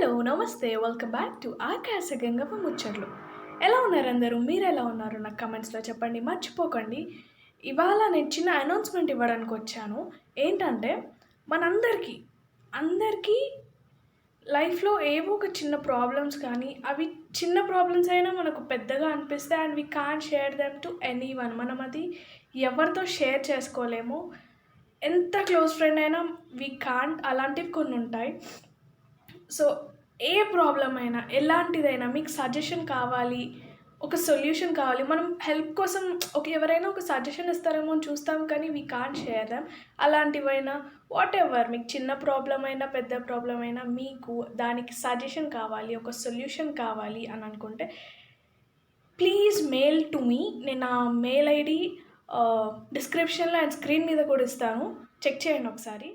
Hello నమస్తే welcome back to aakashagangavvamuchatlu. ఎలా ఉన్నారు అందరూ? మీరు ఎలా ఉన్నారు? నాకు కమెంట్స్లో చెప్పండి. మర్చిపోకండి, ఇవాళ నేను చిన్న అనౌన్స్మెంట్ ఇవ్వడానికి వచ్చాను. ఏంటంటే అందరికీ లైఫ్లో ఏవో ఒక చిన్న ప్రాబ్లమ్స్ కానీ, అవి చిన్న ప్రాబ్లమ్స్ అయినా మనకు పెద్దగా అనిపిస్తాయి and we can't share them to anyone. మనం అది ఎవరితో షేర్ చేసుకోలేము. ఎంత క్లోజ్ ఫ్రెండ్ అయినా వీ కాంట్. అలాంటివి కొన్ని ఉంటాయి. సో ఏ ప్రాబ్లం అయినా, ఎలాంటిదైనా మీకు సజెషన్ కావాలి, ఒక సొల్యూషన్ కావాలి, మనం హెల్ప్ కోసం ఎవరైనా ఒక సజెషన్ ఇస్తారేమో అని చూస్తాం, కానీ వీ కాంట్ షేర్ దెమ్. అలాంటివైనా వాట్ ఎవర్, మీకు చిన్న ప్రాబ్లం అయినా పెద్ద ప్రాబ్లం అయినా, మీకు దానికి సజెషన్ కావాలి, ఒక సొల్యూషన్ కావాలి అని అనుకుంటే ప్లీజ్ మెయిల్ టు మీ. నేను నా మెయిల్ ఐడి డిస్క్రిప్షన్లో అండ్ స్క్రీన్ మీద కూడా ఇస్తాను, చెక్ చేయండి ఒకసారి.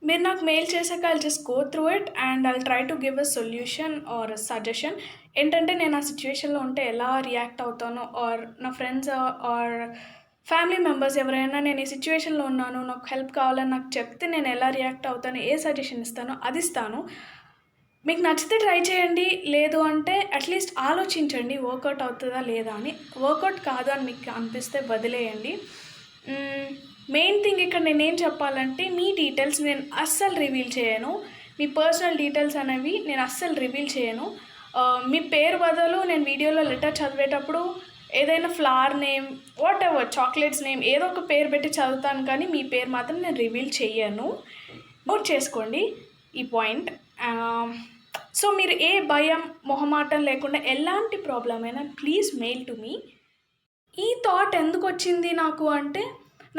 మీరు నాకు మెయిల్ చేశాక I'll just go through it and I'll try to give a solution or suggestion. ఏంటంటే నేను ఆ సిచ్యువేషన్లో ఉంటే ఎలా రియాక్ట్ అవుతానో, ఆర్ నా ఫ్రెండ్స్ ఆర్ ఫ్యామిలీ మెంబర్స్ ఎవరైనా నేను ఈ సిచ్యువేషన్లో ఉన్నాను, నాకు హెల్ప్ కావాలని నాకు చెప్తే నేను ఎలా రియాక్ట్ అవుతాను, ఏ సజెషన్ ఇస్తానో అది ఇస్తాను. మీకు నచ్చితే ట్రై చేయండి, లేదు అంటే అట్లీస్ట్ ఆలోచించండి వర్కౌట్ అవుతుందా లేదా అని. వర్కౌట్ కాదు అని మీకు అనిపిస్తే వదిలేయండి. మెయిన్ థింగ్ ఇక్కడ నేనేం చెప్పాలంటే, మీ డీటెయిల్స్ నేను అస్సలు రివీల్ చేయను. మీ పర్సనల్ డీటెయిల్స్ అనేవి నేను అస్సలు రివీల్ చేయను. మీ పేరు బదులు నేను వీడియోలో లెటర్ చదివేటప్పుడు ఏదైనా flower name, what ever, chocolates name, ఏదో ఒక పేరు పెట్టి చదువుతాను, కానీ మీ పేరు మాత్రం నేను రివీల్ చేయను. నోట్ చేసుకోండి ఈ పాయింట్. సో మీరు ఏ భయం మొహమాటం లేకుండా ఎలాంటి ప్రాబ్లం అయినా ప్లీజ్ మెయిల్ టు మీ. ఈ థాట్ ఎందుకు వచ్చింది నాకు అంటే,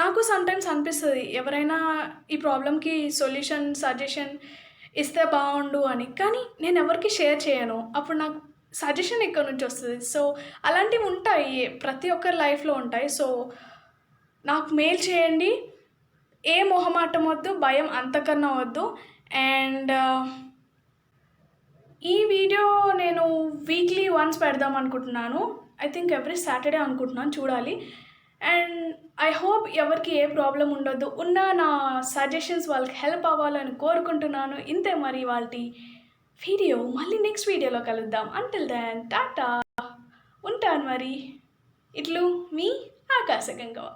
నాకు సమ్టైమ్స్ అనిపిస్తుంది ఎవరైనా ఈ ప్రాబ్లంకి సొల్యూషన్ సజెషన్ ఇస్తే బాగుండు అని, కానీ నేను ఎవరికి షేర్ చేయను. అప్పుడు నాకు సజెషన్ ఎక్కడి నుంచి వస్తుంది? సో అలాంటివి ఉంటాయి, ప్రతి ఒక్కరి లైఫ్లో ఉంటాయి. సో నాకు మెయిల్ చేయండి. ఏ మొహమాటం వద్దు, భయం అంతకన్నా వద్దు. అండ్ ఈ వీడియో నేను వీక్లీ వన్స్ పెడదాం అనుకుంటున్నాను. ఐ థింక్ ఎవ్రీ సాటర్డే అనుకుంటున్నాను, చూడాలి. అండ్ ఐ హోప్ ఎవరికి ఏ ప్రాబ్లం ఉండొద్దు, ఉన్న నా సజెషన్స్ వాళ్ళకి హెల్ప్ అవ్వాలని కోరుకుంటున్నాను. ఇంతే మరి వాళ్ళ వీడియో. మళ్ళీ నెక్స్ట్ వీడియోలో కలుద్దాం. అంటిల్ దెన్ టాటా, ఉంటాను మరి. ఇట్లు మీ ఆకాశగంగవ్వ.